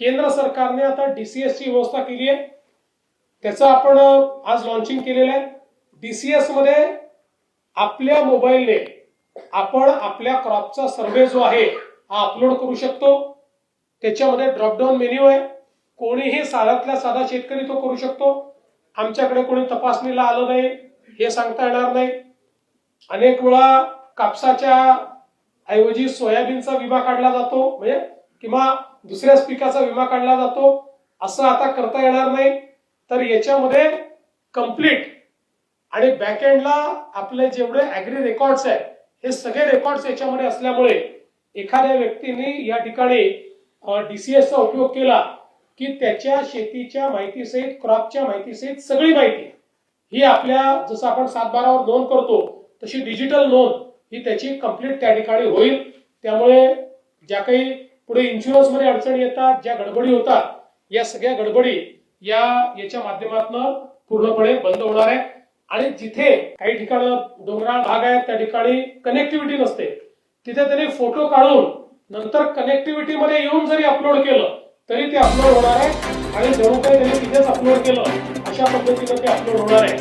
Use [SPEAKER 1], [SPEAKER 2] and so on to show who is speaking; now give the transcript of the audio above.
[SPEAKER 1] केंद्र सरकारने आता डीसीएस ची व्यवस्था केली आहे. त्याचं आपण आज लॉन्चिंग केलेलं आहे. डीसीएस मध्ये आपल्या मोबाईलने आपण आपल्या क्रॉपचा सर्वे जो आहे हा अपलोड करू शकतो. त्याच्यामध्ये ड्रॉपडाऊन मेन्यू आहे. कोणीही साध्यातल्या साधा शेतकरी तो करू शकतो. आमच्याकडे कोणी तपासणीला आलं नाही हे सांगता येणार नाही. अनेक वेळा कापसाच्या ऐवजी सोयाबीनचा विमा काढला जातो, म्हणजे किंवा दुसऱ्याच पिकाचा विमा काढला जातो. असं आता करता येणार नाही. तर याच्यामध्ये कंप्लीट आणि बॅकएंडला आपले जेवढे ऍग्री रेकॉर्ड्स आहेत हे सगळे रेकॉर्ड्स याच्यामध्ये असल्यामुळे एखाद्या व्यक्तीने या ठिकाणी डीसीएसचा उपयोग केला की त्याच्या शेतीच्या माहितीसहित क्रॉपच्या माहितीसहित सगळी माहिती ही आपल्या जसं आपण 7/12 वर नोंद करतो तशी डिजिटल नोंद ही त्याची कंप्लीट त्या ठिकाणी होईल. त्यामुळे ज्या काही पुढे इन्शुरन्स मध्ये अडचणी येतात, ज्या गडबडी होतात, या सगळ्या गडबडी याच्या माध्यमातून पूर्णपणे बंद होणार आहे. आणि जिथे काही ठिकाणी डोंगराळ भाग आहेत त्या ठिकाणी कनेक्टिव्हिटी नसते, तिथे त्यांनी फोटो काढून नंतर कनेक्टिव्हिटी मध्ये येऊन जरी अपलोड केलं तरी ते अपलोड होणार आहे. आणि जणू काही त्यांनी तिथेच अपलोड केलं अशा पद्धतीने ते अपलोड होणार आहे.